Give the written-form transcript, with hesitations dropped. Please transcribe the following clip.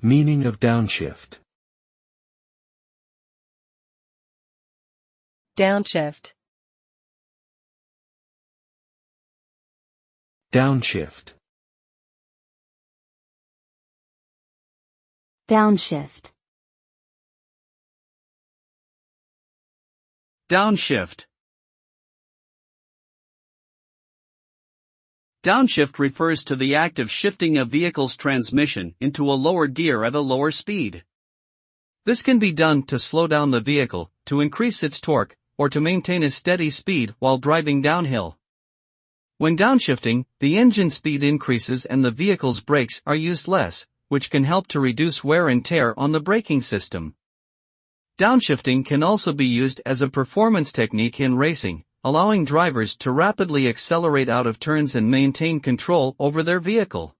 Meaning of downshift. Downshift. Downshift. Downshift. Downshift. Downshift refers to the act of shifting a vehicle's transmission into a lower gear at a lower speed. This can be done to slow down the vehicle, to increase its torque, or to maintain a steady speed while driving downhill. When downshifting, the engine speed increases and the vehicle's brakes are used less, which can help to reduce wear and tear on the braking system. Downshifting can also be used as a performance technique in racing, allowing drivers to rapidly accelerate out of turns and maintain control over their vehicle.